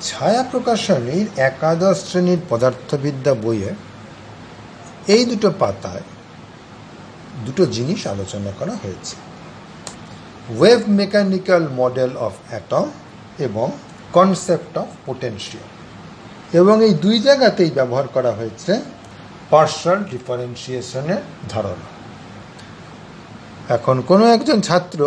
ছায়া প্রকাশনীর একাদশ শ্রেণীর পদার্থবিদ্যা বইয়ের এই দুটো পাতায় দুটো জিনিস আলোচনা করা হয়েছে: wave mechanical model of atom এবং কনসেপ্ট অফ পোটেনশিয়াল। এবং এই দুই জায়গাতেই ব্যবহার করা হয়েছে পার্শিয়াল ডিফারেন্সিয়েশনের ধারণা। এখন কোনো একজন ছাত্র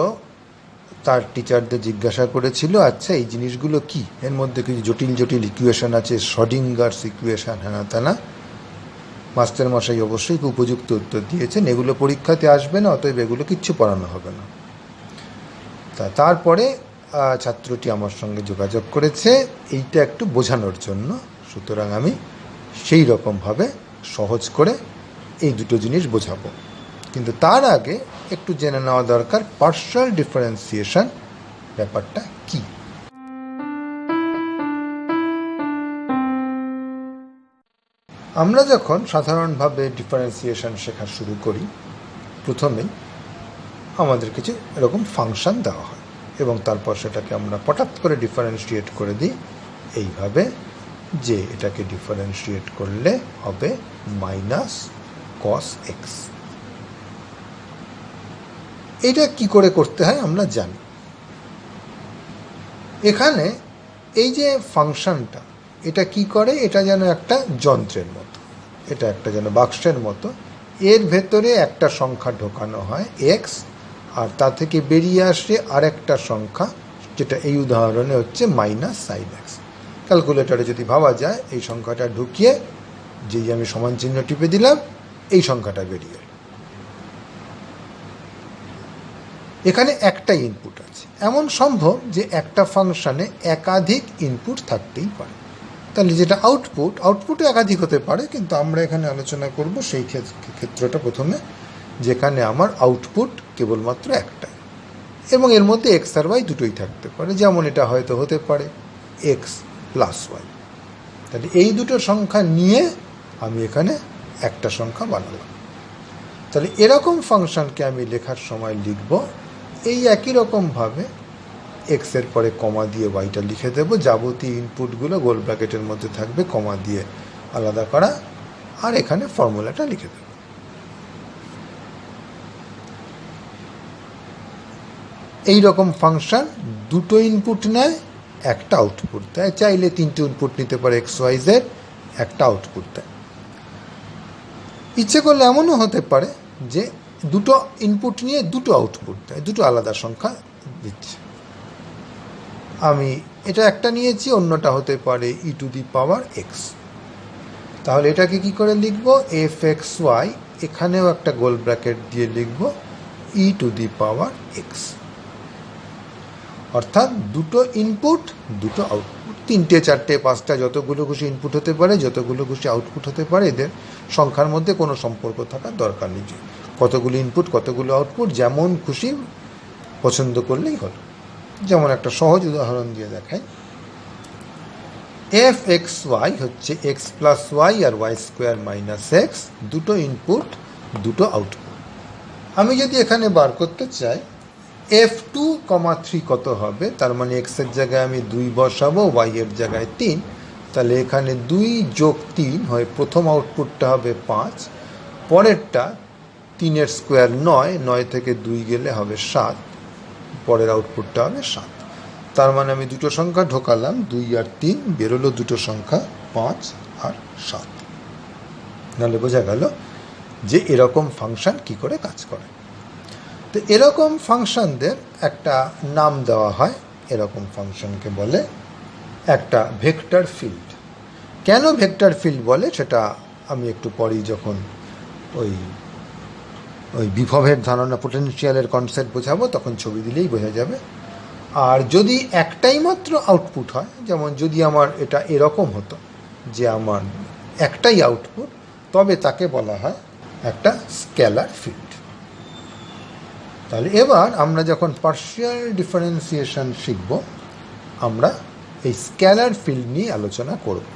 তার টিচারদের জিজ্ঞাসা করেছিল, আচ্ছা এই জিনিসগুলো কি? এর মধ্যে কিছু জটিল জটিল ইকুয়েশন আছে, শ্রোডিঙ্গারস ইকুয়েশন, হ্যানা তেনা। মাস্টার মশাই অবশ্যই খুব উপযুক্ত উত্তর দিয়েছেন, এগুলো পরীক্ষাতে আসবে না, অতএব এগুলো কিচ্ছু পড়ানো হবে না। তারপরে ছাত্রটি আমার সঙ্গে যোগাযোগ করেছে এইটা একটু বোঝানোর জন্য। সুতরাং আমি সেই রকমভাবে সহজ করে এই দুটো জিনিস বোঝাবো। কিন্তু তার আগে একটু জেনে নেওয়া দরকার পার্শিয়াল ডিফারেন্সিয়েশন ব্যাপারটা কি। আমরা যখন সাধারণভাবে ডিফারেন্সিয়েশন শেখা শুরু করি, প্রথমেই আমাদের কিছু এরকম ফাংশন দেওয়া হয় এবং তারপর সেটাকে আমরা হঠাৎ করে ডিফারেন্সিয়েট করে দিই এইভাবে যে এটাকে ডিফারেন্সিয়েট করলে হবে মাইনাস কস এক্স। এটা কি করে করতে হয় আমরা জানি। এখানে এই যে ফাংশনটা, এটা কি করে? এটা যেন একটা যন্ত্রের মতো, এটা একটা যেন বাক্সের মতো। এর ভেতরে একটা সংখ্যা ঢোকানো হয় এক্স, আর তা থেকে বেরিয়ে আসে আরেকটা সংখ্যা, যেটা এই উদাহরণে হচ্ছে মাইনাস সাইন এক্স। ক্যালকুলেটরে যদি ভাবা যায়, এই সংখ্যাটা ঢুকিয়ে যেই আমি সমান চিহ্ন টিপে দিলাম, এই সংখ্যাটা বেরিয়ে। এখানে একটাই ইনপুট আছে। এমন সম্ভব যে একটা ফাংশনে একাধিক ইনপুট থাকতেই পারে, তাহলে যেটা আউটপুটও একাধিক হতে পারে, কিন্তু আমরা এখানে আলোচনা করব সেই ক্ষেত্রটা প্রথমে, যেখানে আমার আউটপুট কেবলমাত্র একটাই এবং এর মধ্যে এক্স আর ওয়াই দুটোই থাকতে পারে। যেমন এটা হয়তো হতে পারে এক্স প্লাস ওয়াই। তাহলে এই দুটো সংখ্যা নিয়ে আমি এখানে একটা সংখ্যা বানালাম। তাহলে এরকম ফাংশনকে আমি লেখার সময় লিখব এই একই রকমভাবে, এক্সের পরে কমা দিয়ে ওয়াইটা লিখে দেবো, যাবতীয় ইনপুটগুলো গোল ব্র্যাকেটের মধ্যে থাকবে, কমা দিয়ে আলাদা করা, আর এখানে ফর্মুলাটা লিখে দেবো। এই রকম ফাংশন দুটো ইনপুট নেয়, একটা আউটপুট দেয়। চাইলে তিনটে ইনপুট নিতে পারে এক্স ওয়াই জেড, একটা আউটপুট দেয়। ইচ্ছে করলে এমনও হতে পারে যে দুটো ইনপুট নিয়ে দুটো আউটপুট দেয়, দুটো আলাদা সংখ্যা দিচ্ছে। আমি এটা একটা নিয়েছি, অন্যটা হতে পারে ই টু দি পাওয়ার এক্স। তাহলে এটাকে কি করে লিখব? এফ এক্স ওয়াই, এখানেও একটা গোল ব্র্যাকেট দিয়ে লিখব ই টু দি পাওয়ার এক্স। অর্থাৎ দুটো ইনপুট দুটো আউটপুট, তিনটে চারটে পাঁচটা যতগুলো খুশি ইনপুট হতে পারে, যতগুলো খুশি আউটপুট হতে পারে, এদের সংখ্যার মধ্যে কোনো সম্পর্ক থাকার দরকার নেই। কতগুলো ইনপুট কতগুলো আউটপুট যেমন খুশি পছন্দ করলেই হলো। যেমন একটা সহজ উদাহরণ দিয়ে দেখাই। এফ এক্স ওয়াই হচ্ছে এক্স প্লাস ওয়াই আর ওয়াই স্কোয়ার মাইনাস এক্স, দুটো ইনপুট দুটো আউটপুট। আমি যদি এখানে বার করতে চাই f2,3 কত হবে, তার মানে এক্সের জায়গায় আমি 2 বসাবো, ওয়াইয়ের জায়গায় 3। তাহলে এখানে 2 যোগ 3 হয়, প্রথম আউটপুটটা হবে 5, পরেরটা 3-এর স্কোয়ার 9, 9 থেকে 2 গেলে হবে 7, পরের আউটপুটটা হবে 7। তার মানে আমি দুটো সংখ্যা ঢোকালাম, 2 আর 3, বেরোলো দুটো সংখ্যা 5 আর 7। নাহলে বোঝা গেল যে এরকম ফাংশন কি করে কাজ করে। তো এরকম ফাংশনদের একটা নাম দেওয়া হয়, এরকম ফাংশনকে বলে একটা ভেক্টর ফিল্ড। কেন ভেক্টর ফিল্ড বলে সেটা আমি একটু পরেই যখন ওই বিভবের ধারণা, পোটেনশিয়ালের কনসেপ্ট বোঝাবো, তখন ছবি দিলেই বোঝা যাবে। আর যদি একটাই মাত্র আউটপুট হয়, যেমন যদি আমার এটা এরকম হতো যে আমার একটাই আউটপুট, তবে তাকে বলা হয় একটা স্কেলার ফিল্ড। তাহলে এবার আমরা যখন পার্শিয়াল ডিফারেন্সিয়েশন শিখব, আমরা এই স্কেলার ফিল্ড নিয়ে আলোচনা করব।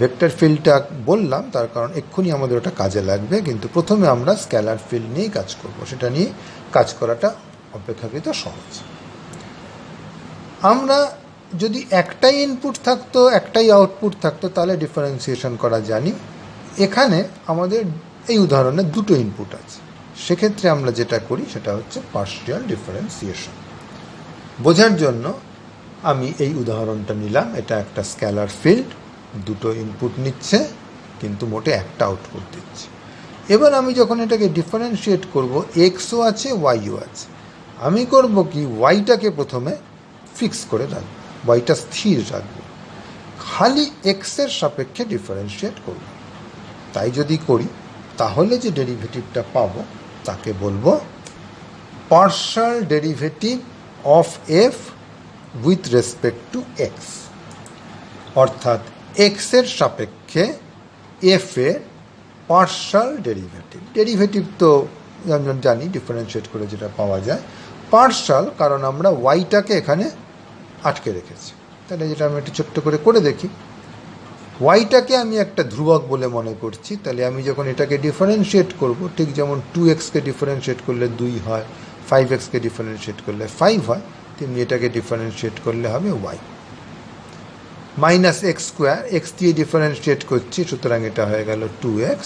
ভেক্টর ফিল্ডটা বললাম তার কারণ এক্ষুনি আমাদের ওটা কাজে লাগবে, কিন্তু প্রথমে আমরা স্কেলার ফিল্ড নিয়েই কাজ করব। সেটা নিয়ে কাজ করাটা অপেক্ষাকৃত সহজ। আমরা যদি একটাই ইনপুট থাকতো একটাই আউটপুট থাকতো তাহলে ডিফারেন্সিয়েশন করা জানি। এখানে আমাদের এই উদাহরণে দুটো ইনপুট আছে, সেক্ষেত্রে আমরা যেটা করি সেটা হচ্ছে পার্শিয়াল ডিফারেন্সিয়েশন। বোঝার জন্য আমি এই উদাহরণটা নিলাম। এটা একটা স্কেলার ফিল্ড, দুটো ইনপুট নিচ্ছে কিন্তু মোটে একটা আউটপুট দিচ্ছে। এবার আমি যখন এটাকে ডিফারেন্সিয়েট করব, এক্সও আছে ওয়াইও আছে, আমি করব কি ওয়াইটাকে প্রথমে ফিক্স করে রাখবো, ওয়াইটা স্থির রাখবো, খালি এক্সের সাপেক্ষে ডিফারেন্সিয়েট করব। তাই যদি করি তাহলে যে ডেরিভেটিভটা পাবো তাকে বলবো partial derivative of f with respect to x, অর্থাৎ এক্সের সাপেক্ষে এফ এর পার্শাল ডেরিভেটিভ। ডেরিভেটিভ তো আমরা জানি ডিফারেন্সিয়েট করে যেটা পাওয়া যায়, পার্শাল কারণ আমরা ওয়াইটাকে এখানে আটকে রেখেছি। তাহলে যেটা আমি একটু ছোট্ট করে করে দেখি, ওয়াইটাকে আমি একটা ধ্রুবক বলে মনে করছি, তাহলে আমি যখন এটাকে ডিফারেন্সিয়েট করব, ঠিক যেমন 2x-কে ডিফারেন্সিয়েট করলে 2 হয়, 5x-কে ডিফারেন্সিয়েট করলে 5 হয়, তেমনি এটাকে ডিফারেন্সিয়েট করলে হবে y minus x square. X দিয়ে ডিফারেন্সিয়েট করছি, সুতরাং এটা হয়ে গেল 2x।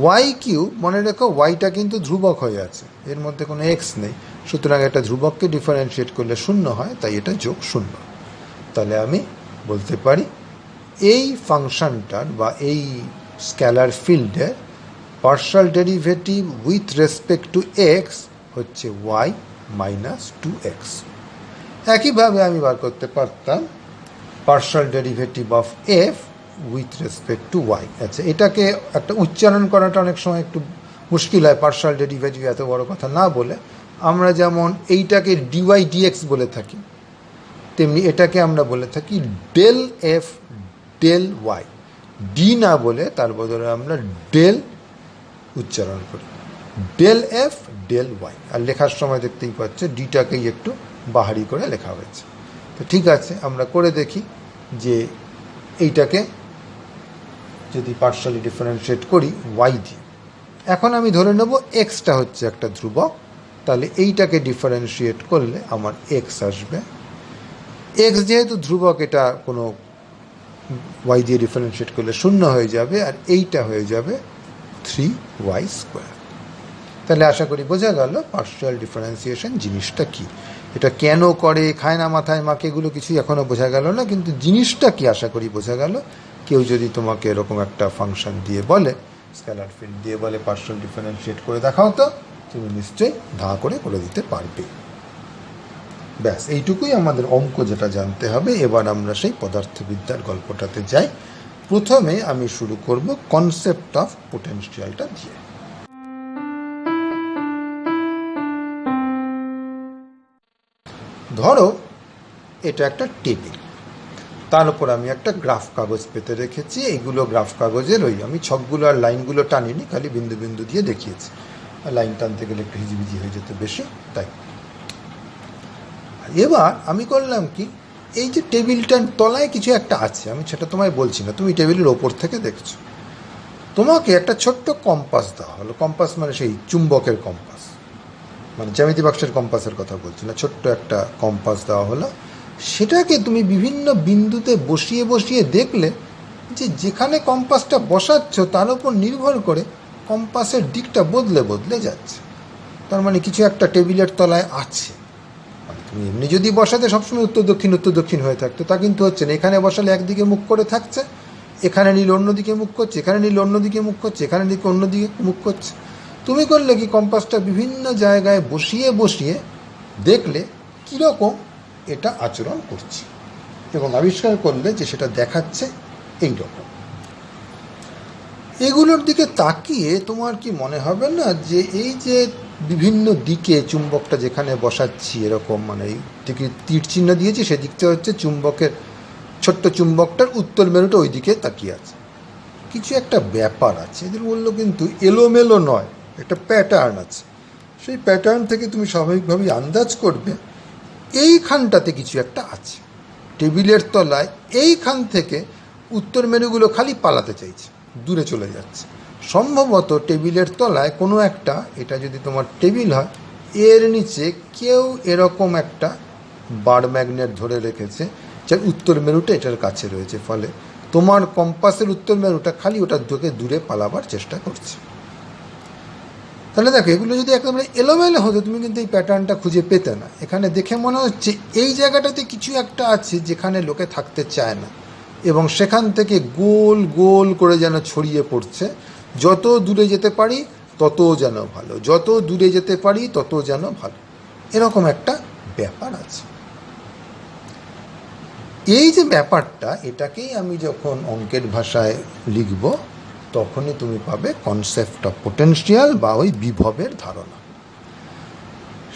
ওয়াই কিউব, মনে রেখো ওয়াইটা কিন্তু ধ্রুবক হয়ে আছে, এর মধ্যে কোনো এক্স নেই, সুতরাং এটা ধ্রুবককে ডিফারেন্সিয়েট করলে 0 হয়, তাই এটা যোগ 0। তাহলে আমি বলতে পারি এই ফাংশনটার বা এই স্কেলার ফিল্ডের partial derivative with respect to x হচ্ছে ওয়াই মাইনাস 2x। একইভাবে আমি বার করতে পারতাম partial derivative of f with respect to y. আচ্ছা, এটাকে একটা উচ্চারণ করাটা অনেক সময় একটু মুশকিল হয়, পার্শাল ডেরিভেটিভ এত বড় কথা না বলে। আমরা যেমন এইটাকে ডিওয়াই ডিএক্স বলে থাকি, তেমনি এটাকে আমরা বলে থাকি del f del y. D না বলে তার বদলে আমরা ডেল উচ্চারণ করি, ডেল এফ ডেল ওয়াই। আর লেখার সময় দেখতেই পাচ্ছে ডিটাকেই একটু বাহারি করে লেখা হয়েছে। তো ঠিক আছে, আমরা করে দেখি যে এইটাকে যদি পার্শালি ডিফারেন্সিয়েট করি ওয়াই দিয়ে। এখন আমি ধরে নেব এক্সটা হচ্ছে একটা ধ্রুবক, তাহলে এইটাকে ডিফারেন্সিয়েট করলে আমার এক্স আসবে। এক্স যেহেতু ধ্রুবক, এটা কোনো ওয়াই দিয়ে ডিফারেন্সিয়েট করলে 0 হয়ে যাবে, আর এইটা হয়ে যাবে 3y স্কোয়ার। তাহলে আশা করি বোঝা গেল পার্শিয়াল ডিফারেন্সিয়েশন জিনিসটা কি, এটা কেন করে, খায় না মাথায় মাকে, এগুলো কিছুই এখনও বোঝা গেল না, কিন্তু জিনিসটা কি আশা করি বোঝা গেল। কেউ যদি তোমাকে এরকম একটা ফাংশন দিয়ে বলে, স্কেলার ফিল্ড দিয়ে বলে পার্শিয়াল ডিফারেন্সিয়েট করে দেখাও, তো তুমি নিশ্চয়ই ধা করে দিতে পারবে। ব্যাস, এইটুকুই আমাদের অঙ্ক যেটা জানতে হবে। এবার আমরা সেই পদার্থবিদ্যার গল্পটাতে যাই। প্রথমে আমি শুরু করব কনসেপ্ট অফ পোটেনশিয়ালটা দিয়ে। ধরো এটা একটা টেবিল, তার উপর আমি একটা গ্রাফ কাগজ পেতে রেখেছি। এইগুলো গ্রাফ কাগজের আমি ছকগুলো আর লাইনগুলো টানিনি, খালি বিন্দু বিন্দু দিয়ে দেখিয়েছি। আর লাইন টানতে গেলে একটু হিজিবিজি হয়ে যেত বেশি, তাই। এবার আমি করলাম কি, এই যে টেবিলটার তলায় কিছু একটা আছে, আমি সেটা তোমায় বলছি না, তুমি টেবিলের ওপর থেকে দেখছো। তোমাকে একটা ছোট্ট কম্পাস দেওয়া হলো, কম্পাস মানে সেই চুম্বকের কম্পাস, মানে জ্যামিতি বাক্সের কম্পাসের কথা বলছি না, ছোট্ট একটা কম্পাস দেওয়া হলো। সেটাকে তুমি বিভিন্ন বিন্দুতে বসিয়ে বসিয়ে দেখলে যে যেখানে কম্পাসটা বসাচ্ছ তার উপর নির্ভর করে কম্পাসের দিকটা বদলে বদলে যাচ্ছে। তার মানে কিছু একটা টেবিলের তলায় আছে। তুমি এমনি যদি বসাতে সবসময় উত্তর দক্ষিণ হয়ে থাকতো, তা কিন্তু হচ্ছে না। এখানে বসালে একদিকে মুখ করে থাকছে, এখানে নিলে অন্যদিকে মুখ করছে, এখানে নিলে অন্যদিকে মুখ করছে, এখানে নিলে অন্যদিকে মুখ করছে। তুমি করলে কি, কম্পাসটা বিভিন্ন জায়গায় বসিয়ে বসিয়ে দেখলে কীরকম এটা আচরণ করছে, এবং আবিষ্কার করলে যে সেটা দেখাচ্ছে এই রকম। এগুলোর দিকে তাকিয়ে তোমার কি মনে হবে না যে এই যে বিভিন্ন দিকে চুম্বকটা যেখানে বসাচ্ছি এরকম, মানে এই দিকে তীর চিহ্ন দিয়েছি, সেদিকটা হচ্ছে চুম্বকের, ছোট্ট চুম্বকটার উত্তর মেরুটা ওই দিকে তাকিয়ে আছে। কিছু একটা ব্যাপার আছে, এদের বললো কিন্তু এলোমেলো নয়, একটা প্যাটার্ন আছে। সেই প্যাটার্ন থেকে তুমি স্বাভাবিকভাবেই আন্দাজ করবে এইখানটাতে কিছু একটা আছে। টেবিলের তলায় এইখান থেকে উত্তর মেরুগুলো খালি পালাতে চাইছে, দূরে চলে যাচ্ছে। সম্ভবত টেবিলের তলায় কোনো একটা, এটা যদি তোমার টেবিল হয়, এর নিচে কেউ এরকম একটা বার ম্যাগনেট ধরে রেখেছে, যার উত্তর মেরুটা এটার কাছে রয়েছে, ফলে তোমার কম্পাসের উত্তর মেরুটা খালি ওটার থেকে দূরে পালাবার চেষ্টা করছে। তাহলে দেখো, এগুলো যদি একেবারে এলোমেলো হতো তুমি কিন্তু এই প্যাটার্নটা খুঁজে পেতে না। এখানে দেখে মনে হচ্ছে এই জায়গাটাতে কিছু একটা আছে যেখানে লোকে থাকতে চায় না, এবং সেখান থেকে গোল গোল করে যেন ছড়িয়ে পড়ছে। যত দূরে যেতে পারি তত যেন ভালো, যত দূরে যেতে পারি তত যেন ভালো, এরকম একটা ব্যাপার আছে। এই যে ব্যাপারটা, এটাকেই আমি যখন অঙ্কের ভাষায় লিখব তখনই তুমি পাবে কনসেপ্ট অফ পোটেনশিয়াল বা ওই বিভবের ধারণা।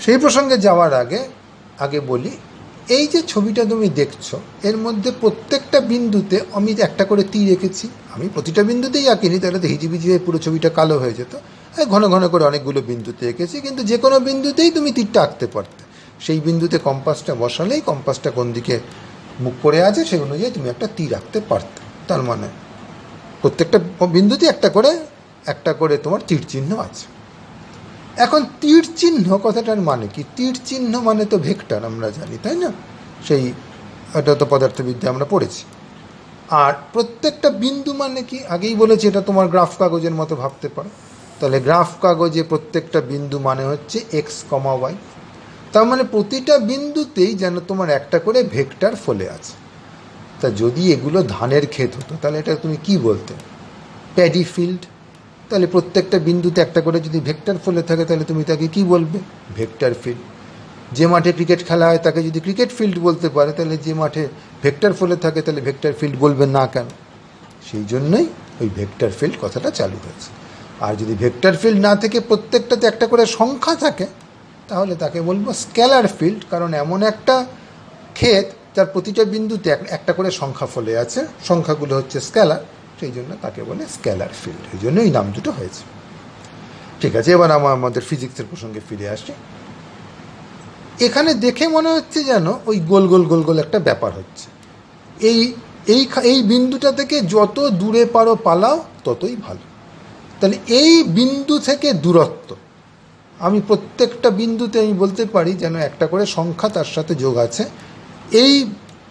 সেই প্রসঙ্গে যাওয়ার আগে বলি, এই যে ছবিটা তুমি দেখছো এর মধ্যে প্রত্যেকটা বিন্দুতে আমি একটা করে তীর এঁকেছি। আমি প্রতিটা বিন্দুতেই আঁকিনি, তাহলে তো হিজিবিজি হয়ে পুরো ছবিটা কালো হয়ে যেত। ঘন ঘন করে অনেকগুলো বিন্দুতে এঁকেছি, কিন্তু যে কোনো বিন্দুতেই তুমি তীরটা আঁকতে পারতে। সেই বিন্দুতে কম্পাসটা বসালেই কম্পাসটা কোন দিকে মুখ করে আছে সেই অনুযায়ী তুমি একটা তীর আঁকতে পারতে। তার মানে প্রত্যেকটা বিন্দুতে একটা করে তোমার তীর চিহ্ন আছে। এখন তীর চিহ্ন কথাটার মানে কি? তীর চিহ্ন মানে তো ভেক্টর, আমরা জানি, তাই না? এটা তো পদার্থবিদ্যা আমরা পড়েছি। আর প্রত্যেকটা বিন্দু মানে কি? আগেই বলেছি, এটা তোমার গ্রাফ কাগজের মতো ভাবতে পারো। তাহলে গ্রাফ কাগজে প্রত্যেকটা বিন্দু মানে হচ্ছে এক্স কমা ওয়াই। তার মানে প্রতিটা বিন্দুতেই যেন তোমার একটা করে ভেক্টর ফলে আছে। তা যদি এগুলো ধানের ক্ষেত হতো তাহলে এটা তুমি কি বলতে? Paddy field. তাহলে প্রত্যেকটা বিন্দুতে একটা করে যদি ভেক্টর ফলে থাকে তাহলে তুমি তাকে কি বলবে? Vector field. যে মাঠে ক্রিকেট খেলা হয় তাকে যদি ক্রিকেট ফিল্ড বলতে পারে, তাহলে যে মাঠে ভেক্টর ফলে থাকে তাহলে ভেক্টর ফিল্ড বলবে না কেন? সেই জন্যই ওই ভেক্টর ফিল্ড কথাটা চালু হয়েছে। আর যদি ভেক্টর ফিল্ড না থেকে প্রত্যেকটাতে একটা করে সংখ্যা থাকে তাহলে তাকে বলবো স্কেলার ফিল্ড, কারণ এমন একটা ক্ষেত যার প্রতিটা বিন্দুতে একটা করে সংখ্যা ফলে আছে, সংখ্যাগুলো হচ্ছে স্কেলার, সেই জন্য তাকে বলে স্কেলার ফিল্ড। এই জন্য এই নাম দুটো হয়েছে। ঠিক আছে, এবার আমাদের ফিজিক্সের প্রসঙ্গে ফিরে আসি। এখানে দেখে মনে হচ্ছে যেন ওই গোল গোল গোল গোল একটা ব্যাপার হচ্ছে। এই বিন্দুটা থেকে যত দূরে পারো পালাও ততই ভালো। তাহলে এই বিন্দু থেকে দূরত্ব, আমি প্রত্যেকটা বিন্দুতে আমি বলতে পারি যেন একটা করে সংখ্যা তার সাথে যোগ আছে। এই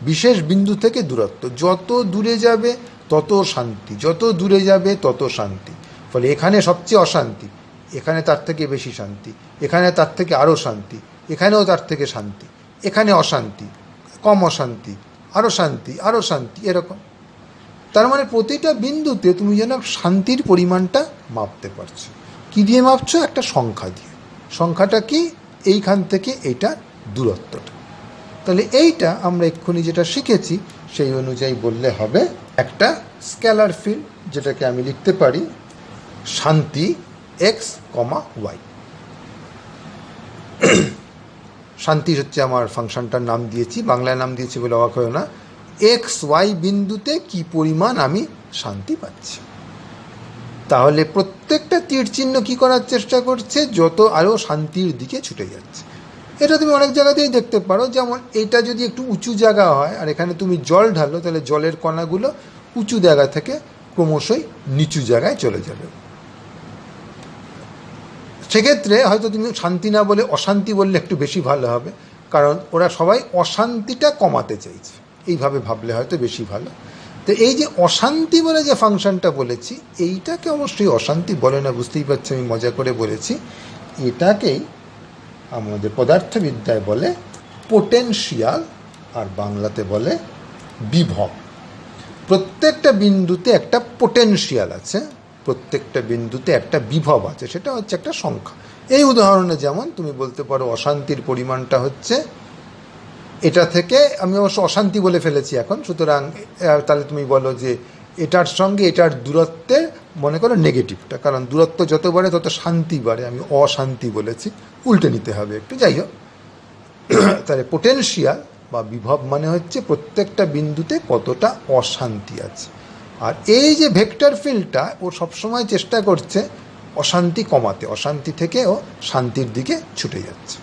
বিশেষ বিন্দু থেকে দূরত্ব, যত দূরে যাবে তত শান্তি, যত দূরে যাবে তত শান্তি। ফলে এখানে সবচেয়ে অশান্তি, এখানে তার থেকে বেশি শান্তি, এখানে তার থেকে আরও শান্তি, এখানেও তার থেকে শান্তি, এখানে অশান্তি, কম অশান্তি, আরও শান্তি, আরও শান্তি, এরকম। তার মানে প্রতিটা বিন্দুতে তুমি যেন শান্তির পরিমাণটা মাপতে পারছো। কী দিয়ে মাপছো? একটা সংখ্যা দিয়ে। সংখ্যাটা কি? এইখান থেকে এইটার দূরত্বটা। তাহলে এইটা আমরা এক্ষুনি যেটা শিখেছি সেই অনুযায়ী বললে হবে একটা স্কেলার ফিল্ড, যেটাকে আমি লিখতে পারি শান্তি এক্স কমা ওয়াই। শান্তি হচ্ছে আমার ফাংশনটার নাম দিয়েছি, বাংলায় নাম দিয়েছি বলে অবাক হয় না। এক্স ওয়াই বিন্দুতে কি পরিমাণ আমি শান্তি পাচ্ছি। তাহলে প্রত্যেকটা তীর চিহ্ন কী করার চেষ্টা করছে? যত আরও শান্তির দিকে ছুটে যাচ্ছে। এটা তুমি অনেক জায়গাতেই দেখতে পারো, যেমন এটা যদি একটু উঁচু জায়গা হয় আর এখানে তুমি জল ঢালো, তাহলে জলের কণাগুলো উঁচু জায়গা থেকে ক্রমশই নিচু জায়গায় চলে যাবে। সেক্ষেত্রে হয়তো তুমি শান্তি না বলে অশান্তি বললে একটু বেশি ভালো হবে, কারণ ওরা সবাই অশান্তিটা কমাতে চাইছে। এইভাবে ভাবলে হয়তো বেশি ভালো। তো এই যে অশান্তি বলে যে ফাংশনটা বলেছি, এইটাকে অবশ্যই অশান্তি বলে না, বুঝতেই পারছি আমি মজা করে বলেছি। এটাকেই আমাদের পদার্থবিদ্যায় বলে পোটেনশিয়াল, আর বাংলাতে বলে বিভব। প্রত্যেকটা বিন্দুতে একটা পোটেনশিয়াল আছে, প্রত্যেকটা বিন্দুতে একটা বিভব আছে, সেটা হচ্ছে একটা সংখ্যা। এই উদাহরণে যেমন তুমি বলতে পারো অশান্তির পরিমাণটা হচ্ছে এটা থেকে, আমি অবশ্য অশান্তি বলে ফেলেছি এখন, সুতরাং তাহলে তুমি বলো যে এটার সঙ্গে এটার দূরত্বের মনে করো নেগেটিভটা, কারণ দূরত্ব যত বাড়ে তত শান্তি বাড়ে, আমি অশান্তি বলেছি, উল্টে নিতে হবে একটু, যাই হোক। তাহলে পোটেনশিয়াল বা বিভব মানে হচ্ছে প্রত্যেকটা বিন্দুতে কতটা অশান্তি আছে। আর এই যে ভেক্টর ফিল্ডটা ও সবসময় চেষ্টা করছে অশান্তি কমাতে, অশান্তি থেকে ও শান্তির দিকে ছুটে যাচ্ছে।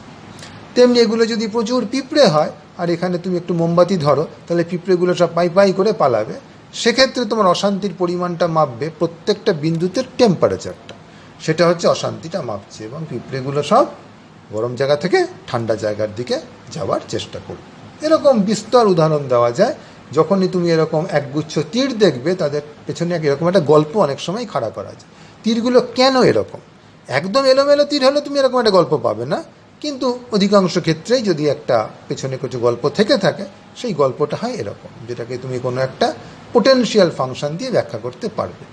তেমনি এগুলো যদি প্রচুর পিঁপড়ে হয় আর এখানে তুমি একটু মোমবাতি ধরো, তাহলে পিঁপড়েগুলো সব পাই পাই করে পালাবে। সেক্ষেত্রে তোমার অশান্তির পরিমাণটা মাপবে প্রত্যেকটা বিন্দুতে টেম্পারেচারটা, সেটা হচ্ছে অশান্তিটা মাপছে, এবং পিঁপড়েগুলো সব গরম জায়গা থেকে ঠান্ডা জায়গার দিকে যাওয়ার চেষ্টা করবে। এরকম বিস্তর উদাহরণ দেওয়া যায়। যখনই তুমি এরকম একগুচ্ছ তীর দেখবে, তাদের পেছনে এরকম একটা গল্প অনেক সময় খাড়া করা যায়। তীরগুলো কেন এরকম? একদম এলোমেলো তীর হলে তুমি এরকম একটা গল্প পাবে না, কিন্তু অধিকাংশ ক্ষেত্রেই যদি একটা পেছনে কিছু গল্প থেকে থাকে, সেই গল্পটা হয় এরকম, যেটাকে তুমি কোনো একটা পোটেনশিয়াল ফাংশন দিয়ে ব্যাখ্যা করতে পারবে।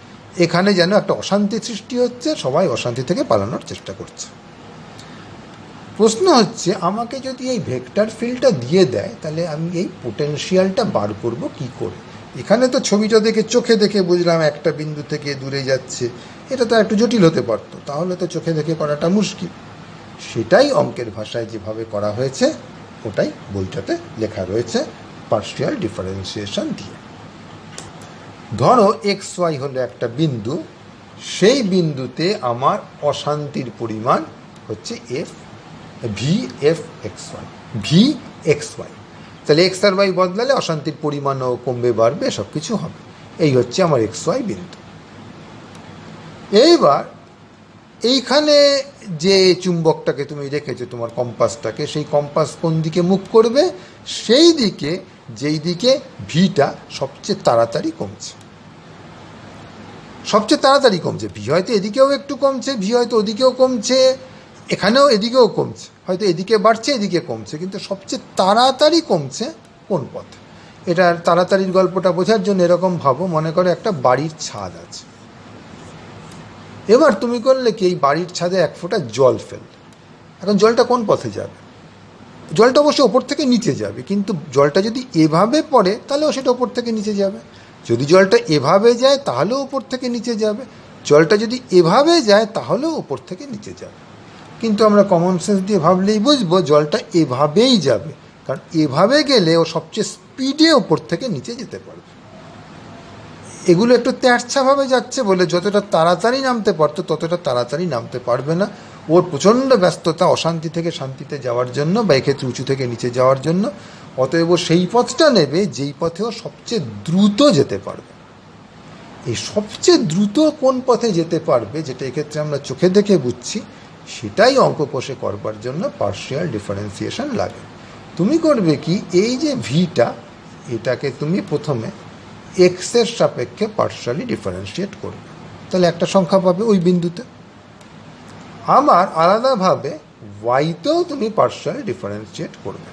এখানে যেন একটা অশান্তি সৃষ্টি হচ্ছে, সবাই অশান্তি থেকে পালানোর চেষ্টা করছে। প্রশ্ন হচ্ছে, আমাকে যদি এই ভেক্টর ফিল্ডটা দিয়ে দেয়, তাহলে আমি এই পোটেনশিয়ালটা বার করব কি করে? এখানে তো ছবিটা দেখে, চোখে দেখে বুঝলাম একটা বিন্দু থেকে দূরে যাচ্ছে, এটা তো একটু জটিল হতে পারতো, তাহলে তো চোখে দেখে করাটা মুশকিল। সেটাই অঙ্কের ভাষায় যেভাবে করা হয়েছে, ওটাই বইটাতে লেখা রয়েছে পার্শিয়াল ডিফারেন্সিয়েশন দিয়ে। ধরো এক্স ওয়াই হলো একটা বিন্দু, সেই বিন্দুতে আমার অশান্তির পরিমাণ হচ্ছে v f x y, v x y. তাহলে এক্স আর ওয়াই বদলালে অশান্তির পরিমাণও কমবে, বাড়বে, সব কিছু হবে। এই হচ্ছে আমার এক্স ওয়াই বিন্দু। এইবার এইখানে যে চুম্বকটাকে তুমি রেখেছো, তোমার কম্পাসটাকে, সেই কম্পাস কোন দিকে মুখ করবে? সেই দিকে যেই দিকে ভিটা সবচেয়ে তাড়াতাড়ি কমছে। সবচেয়ে তাড়াতাড়ি কমছে। ভি হয়তো এদিকেও একটু কমছে, ভি হয়তো ওদিকেও কমছে, এখানেও এদিকেও কমছে, হয়তো এদিকে বাড়ছে, এদিকে কমছে, কিন্তু সবচেয়ে তাড়াতাড়ি কমছে কোন পথে? এটার তাড়াতাড়ির গল্পটা বোঝার জন্য এরকম ভাবো, মনে করো একটা বাড়ির ছাদ আছে। এবার তুমি করলে কি, এই বাড়ির ছাদে এক ফোঁটা জল ফেললে। এখন জলটা কোন পথে যাবে? জলটা অবশ্যই ওপর থেকে নিচে যাবে, কিন্তু জলটা যদি এভাবে পড়ে, তাহলেও সেটা ওপর থেকে নিচে যাবে। যদি জলটা এভাবে যায়, তাহলেও ওপর থেকে নিচে যাবে। জলটা যদি এভাবে যায়, তাহলেও ওপর থেকে নিচে যাবে। কিন্তু আমরা কমন সেন্স দিয়ে ভাবলেই বুঝবো জলটা এভাবেই যাবে, কারণ এভাবে গেলে ও সবচেয়ে স্পিডে ওপর থেকে নিচে যেতে পারবে। এগুলো একটু তেরছাভাবে যাচ্ছে বলে যতটা তাড়াতাড়ি নামতে পারতো, ততটা তাড়াতাড়ি নামতে পারবে না। ওর প্রচণ্ড ব্যস্ততা অশান্তি থেকে শান্তিতে যাওয়ার জন্য, বা এক্ষেত্রে উঁচু থেকে নিচে যাওয়ার জন্য। অতএব সেই পথটা নেবে যেই পথে ও সবচেয়ে দ্রুত যেতে পারবে। এই সবচেয়ে দ্রুত কোন পথে যেতে পারবে, যেটা এক্ষেত্রে আমরা চোখে দেখে বুঝছি, সেটাই অঙ্ক কষে করবার জন্য পার্শিয়াল ডিফারেন্সিয়েশন লাগে। তুমি করবে কি, এই যে ভিটা, এটাকে তুমি প্রথমে এক্সের সাপেক্ষে পার্শিয়ালি ডিফারেন্সিয়েট করবে, তাহলে একটা সংখ্যা পাবে ওই বিন্দুতে। আবার আলাদাভাবে ওয়াইতেও তুমি পার্শিয়ালি ডিফারেন্সিয়েট করবে,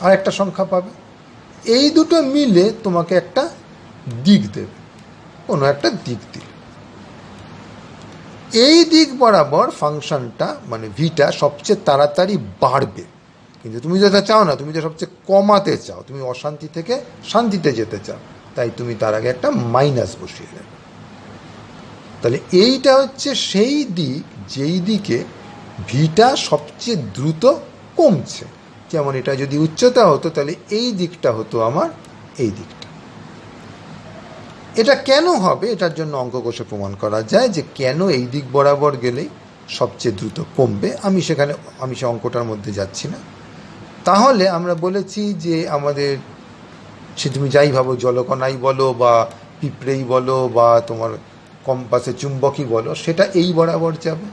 আর একটা সংখ্যা পাবে। এই দুটো মিলে তোমাকে একটা দিক দেবে, কোনো একটা দিক দিবে। এই দিক বরাবর ফাংশনটা, মানে ভিটা, সবচেয়ে তাড়াতাড়ি বাড়বে। কিন্তু তুমি যেটা চাও না, তুমি তো সবচেয়ে কমাতে চাও, তুমি অশান্তি থেকে শান্তিতে যেতে চাও, তাই তুমি তার আগে একটা মাইনাস বসিয়ে দেবে। তাহলে এইটা হচ্ছে সেই দিক যেই দিকে ভিটা সবচেয়ে দ্রুত কমছে। যেমন এটা যদি উচ্চতা হতো, তাহলে এই দিকটা হতো আমার এই দিকটা। এটা কেন হবে, এটার জন্য অঙ্ক কষে প্রমাণ করা যায় যে কেন এই দিক বরাবর গেলেই সবচেয়ে দ্রুত কমবে। আমি সে অঙ্কটার মধ্যে যাচ্ছি না। তাহলে আমরা বলেছি যে আমাদের, সে তুমি যাই ভাবো, জলকণাই বলো বা পিঁপড়েই বলো বা তোমার কম্পাসে চুম্বকই বলো, সেটা এই বরাবর যাবে।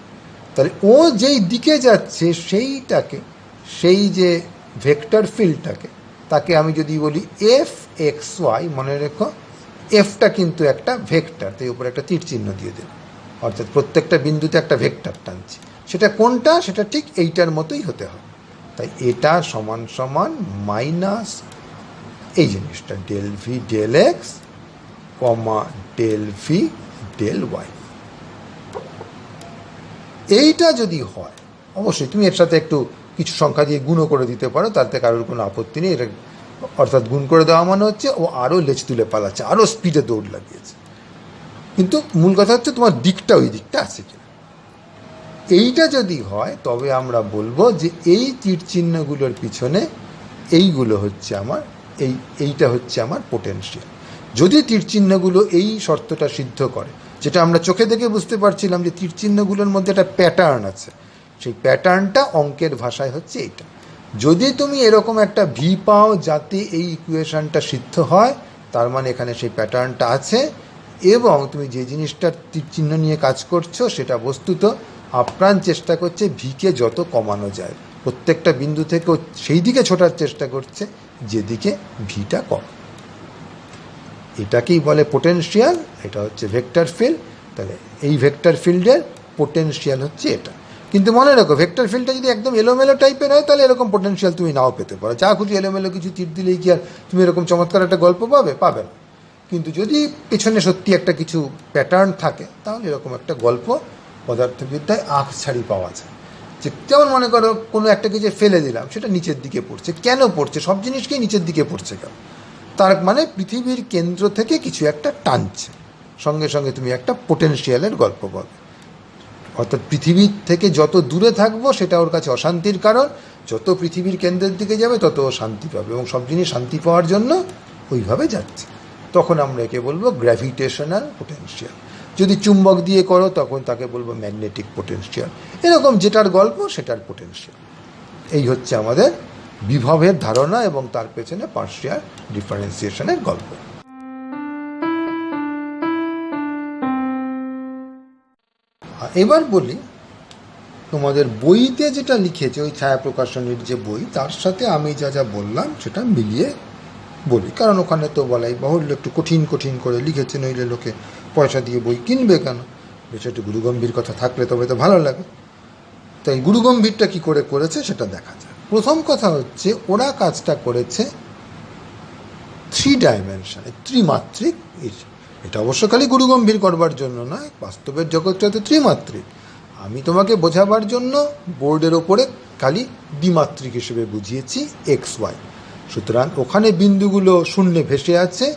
তাহলে ও যেই দিকে যাচ্ছে সেইটাকে, সেই যে ভেক্টর ফিল্ডটাকে, তাকে আমি যদি বলি এফ এক্স ওয়াই, মনে রেখো এফটা কিন্তু একটা ভেক্টর, তাই উপরে একটা তীর চিহ্ন দিয়ে দেবে, অর্থাৎ প্রত্যেকটা বিন্দুতে একটা ভেক্টর টানছি। সেটা কোনটা? সেটা ঠিক এইটার মতোই হতে হবে। তাই এটা সমান সমান মাইনাস এই জিনিসটা, ডেল ভি ডেল এক্স কমা ডেল ভি ডেল ওয়াই। এইটা যদি হয়, অবশ্যই তুমি এর সাথে একটু কিছু সংখ্যা দিয়ে গুণও করে দিতে পারো, তাতে কারোর কোনো আপত্তি নেই। এটা অর্থাৎ গুণ করে দেওয়া মানে হচ্ছে ও আরও লেজ তুলে পালাচ্ছে, আরও স্পিডে দৌড় লাগিয়েছে। কিন্তু মূল কথা হচ্ছে তোমার দিকটা ওই দিকটা আছে কিনা। এইটা যদি হয়, তবে আমরা বলবো যে এই তীর চিহ্নগুলোর পিছনে এইগুলো হচ্ছে আমার, এইটা হচ্ছে আমার পোটেনশিয়াল। যদি তীর চিহ্নগুলো এই শর্তটা সিদ্ধ করে, যেটা আমরা চোখে দেখে বুঝতে পারছিলাম যে তীর চিহ্নগুলোর মধ্যে একটা প্যাটার্ন আছে, সেই প্যাটার্নটা অঙ্কের ভাষায় হচ্ছে এইটা। যদি তুমি এরকম একটা ভি পাও যাতে এই ইকুয়েশনটা সিদ্ধ হয়, তার মানে এখানে সেই প্যাটার্নটা আছে, এবং তুমি যে জিনিসটার তীর চিহ্ন নিয়ে কাজ করছো সেটা বস্তুত আপ্রাণ চেষ্টা করছে ভিকে যত কমানো যায়। প্রত্যেকটা বিন্দু থেকে সেই দিকে ছোটার চেষ্টা করছে যেদিকে ভিটা কম। এটাকেই বলে পোটেনশিয়াল, এটা হচ্ছে ভেক্টর ফিল্ড। তাহলে এই ভেক্টর ফিল্ডের পোটেনশিয়াল হচ্ছে এটা। কিন্তু মনে রাখো, ভেক্টর ফিল্ডটা যদি একদম এলোমেলো টাইপের হয় তাহলে এরকম পোটেনশিয়াল তুমি নাও পেতে পারো। যা খুশি এলোমেলো কিছু তীর দিলেই কি আর তুমি এরকম চমৎকার একটা গল্প পাবে না। কিন্তু যদি পেছনে সত্যি একটা কিছু প্যাটার্ন থাকে তাহলে এরকম একটা গল্প পদার্থবিদ্যায় আঁখ ছাড়ি পাওয়া যায়। যে যেমন মনে করো কোনো একটা কিছু ফেলে দিলাম, সেটা নিচের দিকে পড়ছে। কেন পড়ছে? সব জিনিসকেই নিচের দিকে পড়ছে কেন? তার মানে পৃথিবীর কেন্দ্র থেকে কিছু একটা টানছে, সঙ্গে সঙ্গে তুমি একটা পোটেনশিয়ালের গল্প পাবে। অর্থাৎ পৃথিবীর থেকে যত দূরে থাকবো সেটা ওর কাছে অশান্তির কারণ, যত পৃথিবীর কেন্দ্রের দিকে যাবে তত শান্তি পাবে, এবং সব জিনিস শান্তি পাওয়ার জন্য ওইভাবে যাচ্ছে। তখন আমরা একে বলবো গ্র্যাভিটেশনাল পোটেনশিয়াল। যদি চুম্বক দিয়ে করো তখন তাকে বলবো ম্যাগনেটিক পোটেনশিয়াল। এরকম যেটার গল্প সেটার পোটেনশিয়াল। এই হচ্ছে আমাদের বিভবের ধারণা এবং তার পেছনে পার্শিয়াল ডিফারেন্সিয়েশনের গল্প। এবার বলি, তোমাদের বইতে যেটা লিখেছে, ওই ছায়া প্রকাশনীর যে বই, তার সাথে আমি যা যা বললাম সেটা মিলিয়ে বলি। কারণ ওখানে তো বলাই বাহুল্য একটু কঠিন কঠিন করে লিখেছে, নইলে লোকে পয়সা দিয়ে বই কিনবে কেন? বেশ একটু গুরুগম্ভীর কথা থাকলে তবে তো ভালো লাগে। তাই গুরুগম্ভীরটা কী করে করেছে সেটা দেখা যায়। প্রথম কথা হচ্ছে, ওরা কাজটা করেছে 3 ডাইমেনশনে, ত্রিমাত্রিক। এটা অবশ্য খালি গুরুগম্ভীর করবার জন্য নয়, বাস্তবের জগৎটা তো ত্রিমাত্রিক। আমি তোমাকে বোঝাবার জন্য বোর্ডের ওপরে খালি দ্বিমাত্রিক হিসেবে বুঝিয়েছি এক্স ওয়াই। সুতরাং ওখানে বিন্দুগুলো শূন্যে ভেসে আছে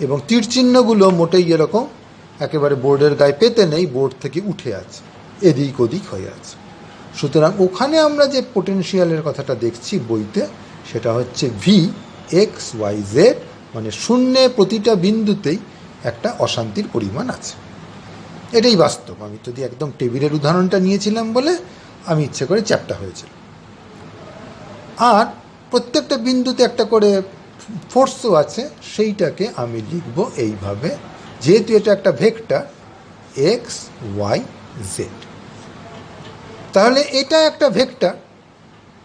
এবং তীরচিহ্নগুলো মোটেই এরকম একেবারে বোর্ডের গায়ে পেতে নেই, বোর্ড থেকে উঠে আছে, এদিক ওদিক হয়ে আছে। সুতরাং ওখানে আমরা যে পোটেনশিয়ালের কথাটা দেখছি বইতে, সেটা হচ্ছে ভি এক্স ওয়াই জেড, মানে শূন্যে প্রতিটা বিন্দুতেই একটা অশান্তির পরিমাণ আছে। এটাই বাস্তব। আমি যদি একদম টেবিলের উদাহরণটা নিয়েছিলাম বলে আমি ইচ্ছে করে চ্যাপ্টা হয়েছিল। আর প্রত্যেকটা বিন্দুতে একটা করে ফোর্সও আছে, সেইটাকে আমি লিখব এইভাবে, যেহেতু এটা একটা ভেক্টর এক্স ওয়াই জেড। তাহলে এটা একটা ভেক্টর,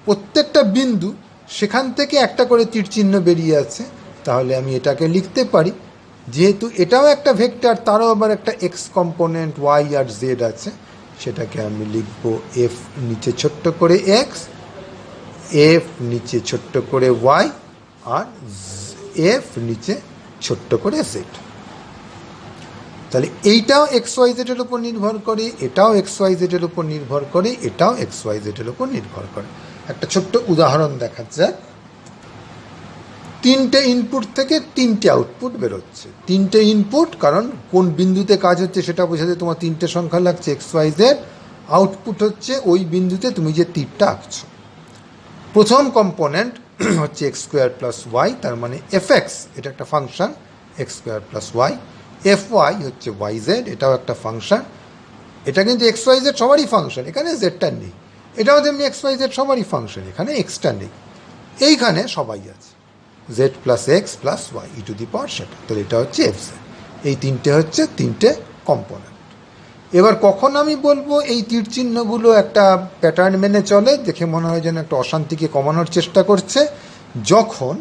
প্রত্যেকটা বিন্দু সেখান থেকে একটা করে তীরচিহ্ন বেরিয়ে আছে। তাহলে আমি এটাকে লিখতে পারি, যেহেতু এটাও একটা ভেক্টর, তারও আবার একটা এক্স কম্পোনেন্ট ওয়াই আর জেড আছে, সেটাকে আমি লিখব এফ নিচে ছোট্ট করে এক্স, এফ নিচে ছোট্ট করে ওয়াই, আর এফ নিচে ছোট্ট করে জেড। তাহলে এইটাও এক্স ওয়াই জেডের উপর নির্ভর করে, এটাও এক্স ওয়াই জেডের উপর নির্ভর করে, এটাও এক্স ওয়াই জেডের উপর নির্ভর করে। একটা ছোট্ট উদাহরণ দেখা যাক। 3টে ইনপুট থেকে 3টে আউটপুট বেরোচ্ছে। 3টে ইনপুট, কারণ কোন বিন্দুতে কাজ হচ্ছে সেটা বোঝাতে তোমার 3টে সংখ্যা লাগছে, এক্স ওয়াই জেড। আউটপুট হচ্ছে ওই বিন্দুতে তুমি যে তীরটা আঁকছো। প্রথম কম্পোনেন্ট হচ্ছে এক্স স্কোয়ার প্লাস ওয়াই, তার মানে এফ এক্স, এটা একটা function X square plus Y. F Y হচ্ছে ওয়াই জেড, এটাও একটা ফাংশন। এটা কিন্তু এক্স ওয়াই জেড সবারই ফাংশন, এখানে জেডটা নেই। এটাও তেমনি এক্স ওয়াই জেড সবারই ফাংশন, এখানে এক্সটা নেই। এইখানে সবাই আছে, Z plus X plus Y e to the power সেটা। তাহলে এটা হচ্ছে এফ জেড। এই 3টে হচ্ছে 3টে কম্পোনেন্ট। এবার কখন আমি বলবো এই তীর চিহ্নগুলো একটা প্যাটার্ন মেনে চলে, দেখে মনে হয় যেন একটা অশান্তিকে কমানোর চেষ্টা করছে, যখন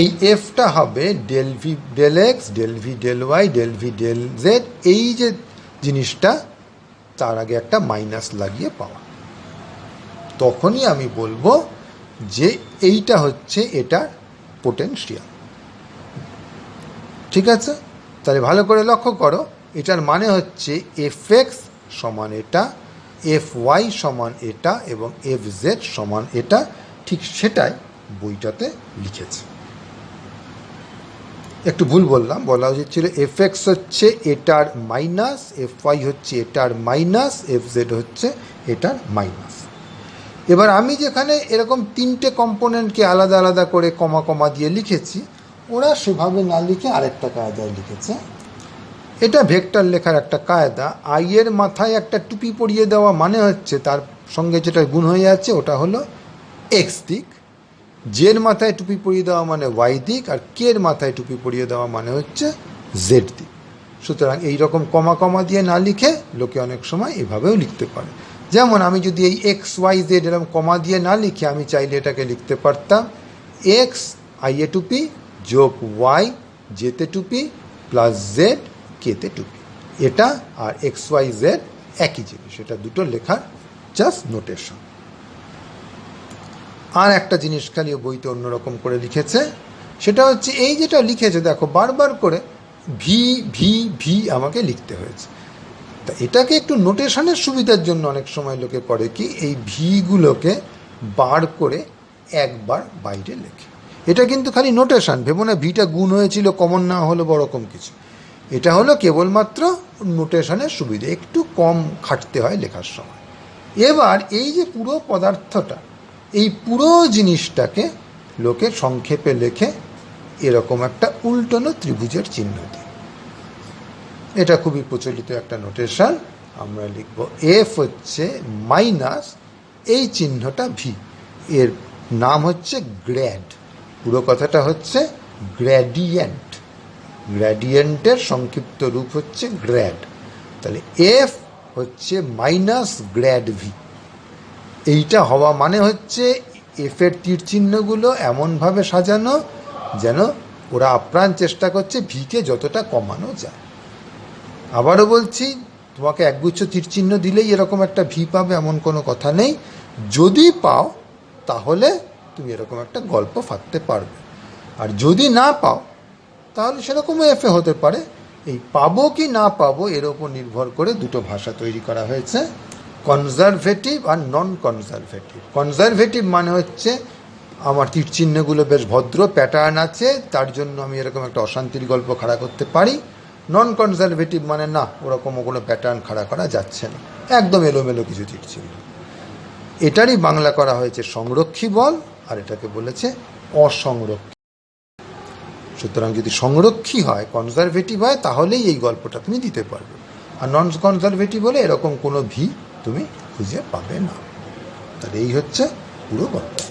এই এফটা হবে del v del x, del v del y, del v del z, এই যে জিনিসটা তার আগে একটা মাইনাস লাগিয়ে পাওয়া। তখনই আমি বলবো যে এইটা হচ্ছে এটার পোটেনশিয়াল। ঠিক আছে? তাহলে ভালো করে লক্ষ্য করো, এটার মানে হচ্ছে এফ এক্স সমান এটা, এফ ওয়াই সমান এটা, এবং এফ জেড সমান এটা। ঠিক সেটাই বইটাতে লিখেছে। একটু ভুল বললাম, বলা উচিত ছিল এফ এক্স হচ্ছে এটার মাইনাস, এফ ওয়াই হচ্ছে এটার মাইনাস, এফ জেড হচ্ছে এটার মাইনাস। এবার আমি যেখানে এরকম 3টে কম্পোনেন্টকে আলাদা আলাদা করে কমা কমা দিয়ে লিখেছি, ওরা সেভাবে না লিখে আরেকটা কায়দায় লিখেছে। এটা ভেক্টর লেখার একটা কায়দা। আই এর মাথায় একটা টুপি পরিয়ে দেওয়া মানে হচ্ছে তার সঙ্গে যেটা গুণ হয়ে যাচ্ছে ওটা হলো এক্স দিক, জের মাথায় টুপি পরিয়ে দেওয়া মানে ওয়াই দিক, আর কে এর মাথায় টুপি পরিয়ে দেওয়া মানে হচ্ছে জেড দিক। সুতরাং এই রকম কমা কমা দিয়ে না লিখে লোকে অনেক সময় এভাবেও লিখতে পারে। যেমন আমি যদি এই এক্স ওয়াই জেড এরকম কমা দিয়ে না লিখে আমি চাইলে এটাকে লিখতে পারতাম এক্স আইয়ে টুপি যোগ ওয়াই জেতে টুপি প্লাস জেড কেতে টুপি। এটা আর এক্স ওয়াই জেড একই জিনিস, এটা দুটো লেখার জাস্ট নোটেশন। আর একটা জিনিস খালি বইতে অন্যরকম করে লিখেছে, সেটা হচ্ছে এই যেটা লিখেছে দেখো বারবার করে ভি ভি ভি আমাকে লিখতে হয়েছে। তা এটাকে একটু নোটেশনের সুবিধার জন্য অনেক সময় লোকে করে কি এই ভিগুলোকে বার করে একবার বাইরে লেখে। এটা কিন্তু খালি নোটেশন, ভেবো না ভিটা গুণ হয়েছিল কমন না হলো বড়রকম কিছু। এটা হলো কেবলমাত্র নোটেশনের সুবিধা, একটু কম খাটতে হয় লেখার সময়। এবার এই যে পুরো পদার্থটা, এই পুরো জিনিসটাকে লোকে সংক্ষেপে লেখে এরকম একটা উল্টোনো ত্রিভুজের চিহ্ন দিয়ে। এটা খুবই প্রচলিত একটা নোটেশন। আমরা লিখব এফ হচ্ছে মাইনাস এই চিহ্নটা ভি, এর নাম হচ্ছে গ্র্যাড। পুরো কথাটা হচ্ছে গ্র্যাডিয়েন্ট, গ্র্যাডিয়েন্টের সংক্ষিপ্ত রূপ হচ্ছে গ্র্যাড। তাহলে এফ হচ্ছে মাইনাস গ্র্যাড ভি। এইটা হওয়া মানে হচ্ছে এফের তীর চিহ্নগুলো এমনভাবে সাজানো যেন ওরা আপ্রাণ চেষ্টা করছে ভিকে যতটা কমানো যায়। আবারও বলছি, তোমাকে একগুচ্ছ তীর চিহ্ন দিলেই এরকম একটা ভি পাবে এমন কোনো কথা নেই। যদি পাও তাহলে তুমি এরকম একটা গল্প ফাঁদতে পারবে, আর যদি না পাও তাহলে সেরকমও এফে হতে পারে। এই পাবো কি না পাবো এর ওপর নির্ভর করে দুটো ভাষা তৈরি করা হয়েছে, কনজারভেটিভ আর নন কনজারভেটিভ। কনজারভেটিভ মানে হচ্ছে আমার তীর চিহ্নগুলো বেশ ভদ্র প্যাটার্ন আছে, তার জন্য আমি এরকম একটা অশান্তির গল্প খাড়া করতে পারি। নন কনজারভেটিভ মানে না, ওরকম কোনো প্যাটার্ন খাড়া করা যাচ্ছে না, একদম এলোমেলো কিছু তীর চিহ্ন। এটারই বাংলা করা হয়েছে সংরক্ষী বল, আর এটাকে বলেছে অসংরক্ষী। সুতরাং যদি সংরক্ষী হয়, কনজারভেটিভ হয়, তাহলেই এই গল্পটা তুমি দিতে পারবে। আর নন কনজারভেটিভ হলে এরকম কোনো ভি তুমি খুঁজে পাবে না। তাহলে এই হচ্ছে পুরো গল্প।